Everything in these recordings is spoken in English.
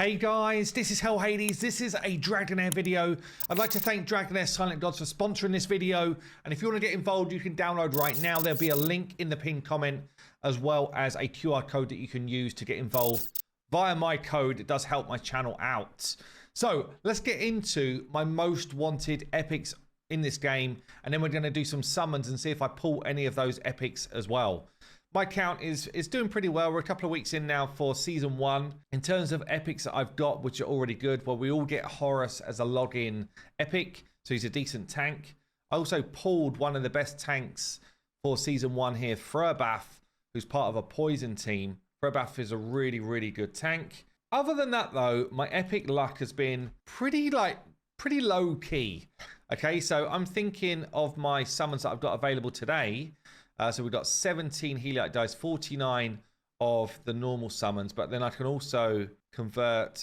Hey guys, this is Hell Hades. This is a Dragonheir video. I'd like to thank Dragonheir Silent Gods for sponsoring this video. And if you want to get involved, you can download right now. There'll be a link in the pinned comment, as well as a QR code that you can use to get involved via my code. It does help my channel out. So let's get into my most wanted epics in this game. And then we're going to do some summons and see if I pull any of those epics as well. My count is doing pretty well. We're a couple of weeks in now for Season 1. In terms of epics that I've got, which are already good, well, we all get Horus as a login epic, so he's a decent tank. I also pulled one of the best tanks for Season 1 here, Furbath, who's part of a poison team. Furbath is a really, really good tank. Other than that, though, my epic luck has been pretty low key. Okay, so I'm thinking of my summons that I've got available today. So we've got 17 Heliite dice, 49 of the normal summons, but then I can also convert,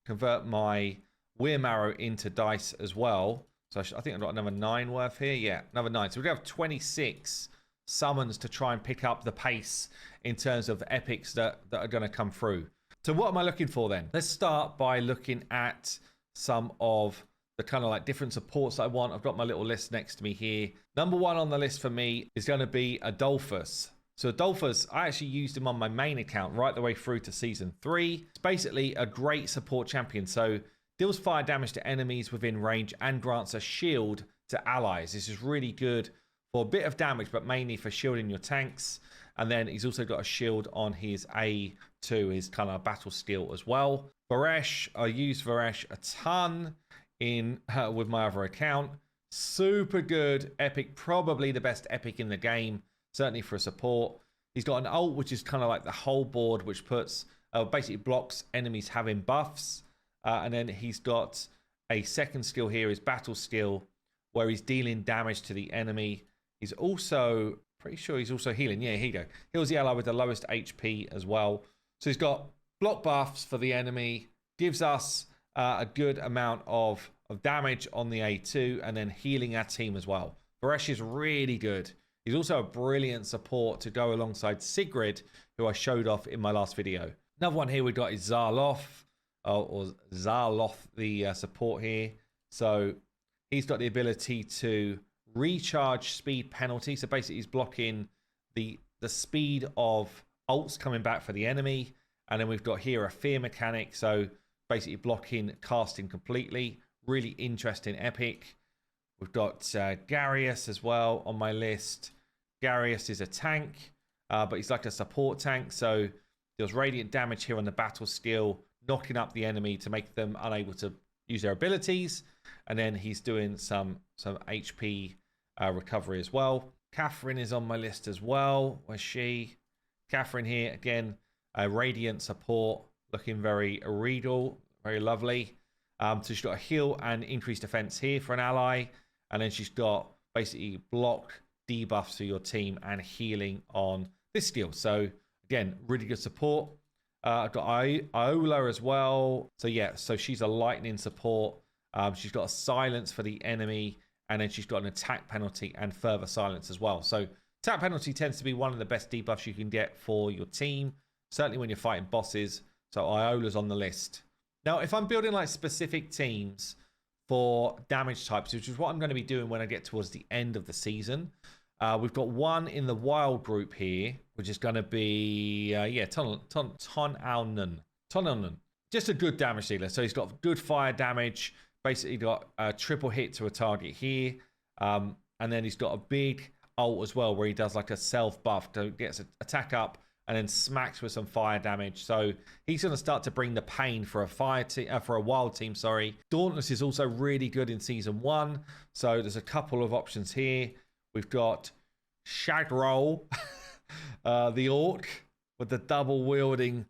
convert my Wyrmarrow into dice as well. So I think I've got another 9 worth here. Yeah, another 9. So we have 26 summons to try and pick up the pace in terms of epics that are going to come through. So what am I looking for then? Let's start by looking at some of the kind of like different supports that I want. I've got my little list next to me here. Number 1 on the list for me is going to be Adolphus. So Adolphus, I actually used him on my main account right the way through to Season 3. It's basically a great support champion. So deals fire damage to enemies within range and grants a shield to allies. This is really good for a bit of damage, but mainly for shielding your tanks. And then he's also got a shield on his A2, his kind of battle skill as well. Varesh, I use Varesh a ton with my other account. Super good epic, probably the best epic in the game, certainly for a support. He's got an ult which is kind of like the whole board, which puts basically blocks enemies having buffs, and then he's got a second skill here, his battle skill, where he's dealing damage to the enemy. He's also pretty sure he's also healing. Yeah, here you go. Heals the ally with the lowest HP as well. So he's got block buffs for the enemy, gives us a good amount of damage on the A2, and then healing our team as well. Varesh is really good. He's also a brilliant support to go alongside Sigrid, who I showed off in my last video. Another one here we've got is Zarloth, or Zarloth, the support here. So he's got the ability to recharge speed penalty. So basically he's blocking the speed of ults coming back for the enemy. And then we've got here a fear mechanic. So basically blocking casting completely. Really interesting epic. We've got Garius as well on my list. Garius is a tank, but he's like a support tank. So deals radiant damage here on the battle skill, knocking up the enemy to make them unable to use their abilities. And then he's doing some HP recovery as well. Catherine is on my list as well. Where's she? Catherine here, again, a radiant support, looking very regal, very lovely. So she's got a heal and increased defense here for an ally. And then she's got basically block debuffs for your team and healing on this skill. So again, really good support. I've got Iola as well. So yeah, so she's a lightning support. She's got a silence for the enemy. And then she's got an attack penalty and further silence as well. So attack penalty tends to be one of the best debuffs you can get for your team. Certainly when you're fighting bosses. So Iola's on the list. Now, if I'm building like specific teams for damage types, which is what I'm going to be doing when I get towards the end of the season, we've got one in the wild group here, which is going to be, Tonalnan. Just a good damage dealer. So he's got good fire damage, basically got a triple hit to a target here. And then he's got a big ult as well, where he does like a self buff, so gets an attack up, and then smacks with some fire damage. So he's going to start to bring the pain for a wild team. Sorry. Dauntless is also really good in Season 1. So there's a couple of options here. We've got Shagroll, the orc with the double wielding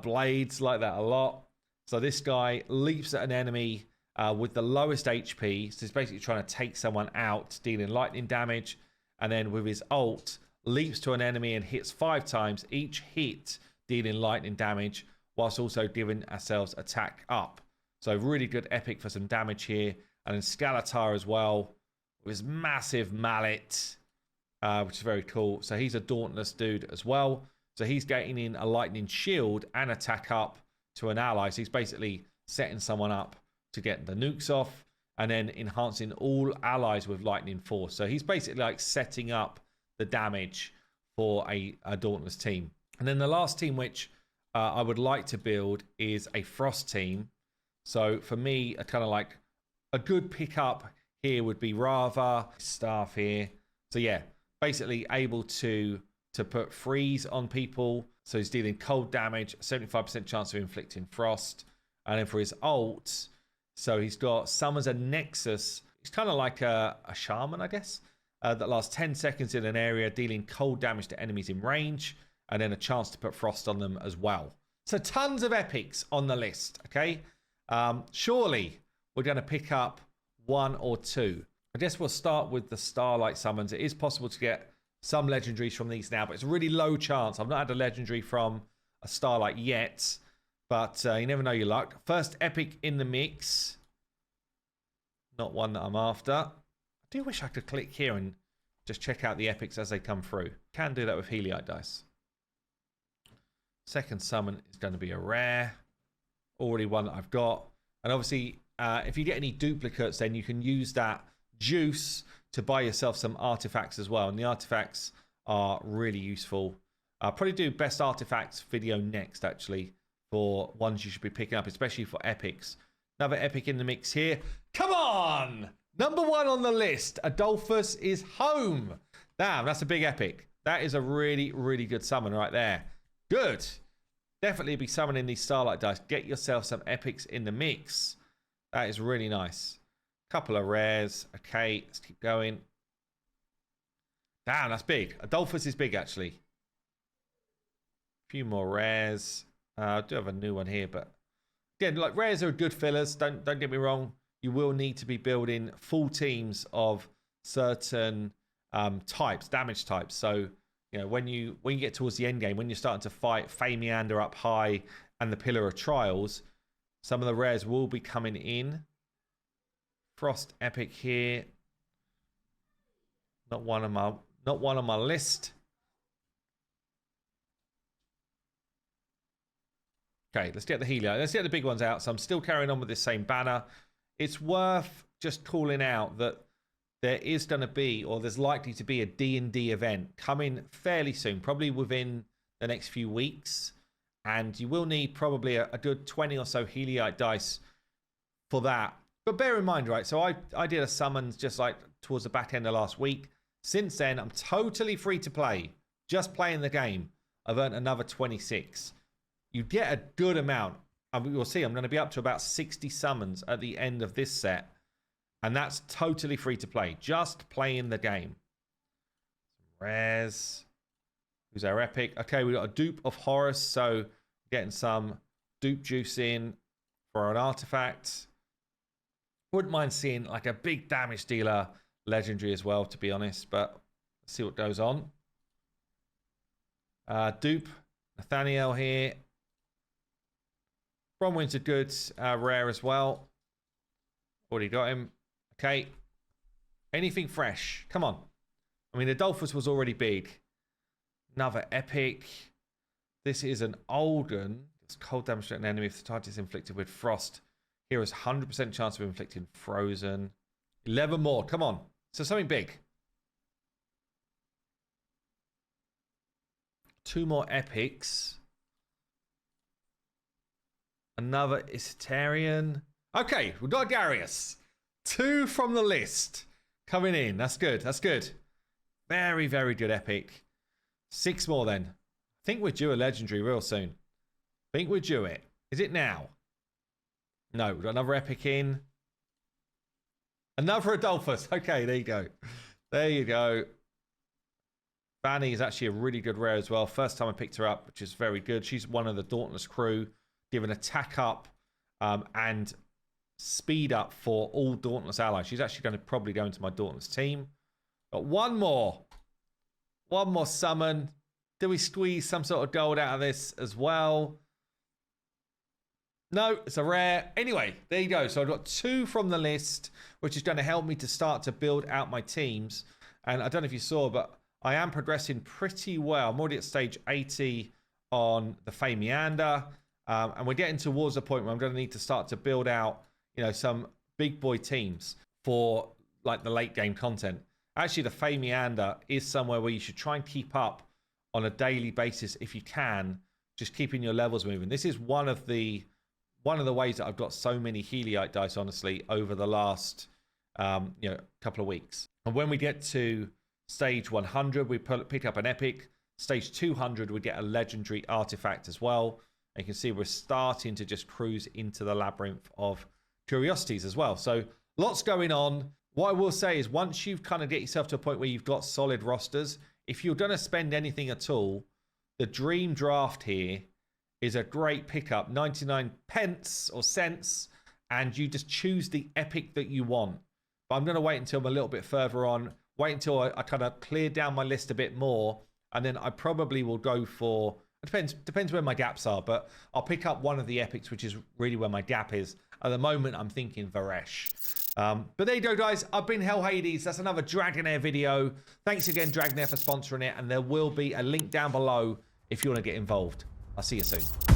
blades, like that a lot. So this guy leaps at an enemy with the lowest HP. So he's basically trying to take someone out, dealing lightning damage. And then with his ult, leaps to an enemy and hits 5 times, each hit dealing lightning damage, whilst also giving ourselves attack up. So really good epic for some damage here. And then Skeletor as well, with his massive mallet, which is very cool. So he's a dauntless dude as well. So he's getting in a lightning shield and attack up to an ally. So he's basically setting someone up to get the nukes off and then enhancing all allies with lightning force. So he's basically like setting up the damage for a Dauntless team. And then the last team which I would like to build is a Frost team. So for me, a kind of like a good pickup here would be Rava, staff here. So yeah, basically able to put freeze on people. So he's dealing cold damage, 75% chance of inflicting frost. And then for his ult, so he's got summons a Nexus. He's kind of like a shaman, I guess, that lasts 10 seconds in an area, dealing cold damage to enemies in range, and then a chance to put frost on them as well. So tons of epics on the list, okay? Surely we're going to pick up one or two. I guess we'll start with the Starlight summons. It is possible to get some legendaries from these now, but it's a really low chance. I've not had a legendary from a Starlight yet, but you never know your luck. First epic in the mix. Not one that I'm after. I do wish I could click here and just check out the epics as they come through. Can do that with Heliite dice. Second summon is going to be a rare. Already one that I've got. And obviously, if you get any duplicates, then you can use that juice to buy yourself some artifacts as well. And the artifacts are really useful. I'll probably do best artifacts video next, actually, for ones you should be picking up, especially for epics. Another epic in the mix here. Come on! Number one on the list, Adolphus is home. Damn, that's a big epic. That is a really, really good summon right there. Good. Definitely be summoning these Starlight dice. Get yourself some epics in the mix. That is really nice. Couple of rares. Okay, let's keep going. Damn, that's big. Adolphus is big, actually. A few more rares. I do have a new one here, but again, like rares are good fillers. Don't get me wrong. You will need to be building full teams of certain types, damage types. So you know when you get towards the end game, when you're starting to fight Famiander up high and the Pillar of Trials, some of the rares will be coming in. Frost epic here. Not one on my list. Okay, let's get the Heliite. Let's get the big ones out. So I'm still carrying on with this same banner. It's worth just calling out that there is going to be, or there's likely to be, a D&D event coming fairly soon, probably within the next few weeks. And you will need probably a good 20 or so Heliite dice for that. But bear in mind, right, so I did a summons just like towards the back end of last week. Since then, I'm totally free to play. Just playing the game. I've earned another 26. You get a good amount. You'll see I'm going to be up to about 60 summons at the end of this set. And that's totally free to play. Just playing the game. Rares. Who's our epic? Okay, we've got a dupe of Horus. So getting some dupe juice in for an artifact. Wouldn't mind seeing like a big damage dealer legendary as well, to be honest. But let's see what goes on. Dupe. Nathaniel here. Bronwyn's a good rare as well. Already got him. Okay. Anything fresh? Come on. I mean, Adolphus was already big. Another epic. This is an Olden. It's cold damage to an enemy if the target is inflicted with frost. Here is 100% chance of inflicting frozen. 11 more. Come on. So something big. 2 more epics. Another Isitarian. Okay, we've got Garius. 2 from the list coming in. That's good. That's good. Very, very good epic. 6 more then. I think we're due a legendary real soon. I think we're due it. Is it now? No, we've got another epic in. Another Adolphus. Okay, there you go. There you go. Fanny is actually a really good rare as well. First time I picked her up, which is very good. She's one of the Dauntless crew. Give an attack up and speed up for all Dauntless allies. She's actually going to probably go into my Dauntless team. Got one more. One more summon. Do we squeeze some sort of gold out of this as well? No, it's a rare. Anyway, there you go. So I've got 2 from the list, which is going to help me to start to build out my teams. And I don't know if you saw, but I am progressing pretty well. I'm already at stage 80 on the Famiander. And we're getting towards the point where I'm going to need to start to build out, you know, some big boy teams for like the late game content. Actually, the Fey Meander is somewhere where you should try and keep up on a daily basis if you can, just keeping your levels moving. This is one of the ways that I've got so many Heliite dice, honestly, over the last couple of weeks. And when we get to stage 100, we pick up an epic. Stage 200, we get a legendary artifact as well. And you can see we're starting to just cruise into the labyrinth of curiosities as well. So lots going on. What I will say is once you've kind of get yourself to a point where you've got solid rosters, if you're going to spend anything at all, the dream draft here is a great pickup, 99 pence or cents, and you just choose the epic that you want. But I'm going to wait until I'm a little bit further on, wait until I kind of clear down my list a bit more, and then I probably will go for, it depends where my gaps are, but I'll pick up one of the epics, which is really where my gap is. At the moment, I'm thinking Varesh. But there you go, guys. I've been HYILMHMLBBU. That's another Dragonheir video. Thanks again, Dragonheir, for sponsoring it. And there will be a link down below if you want to get involved. I'll see you soon.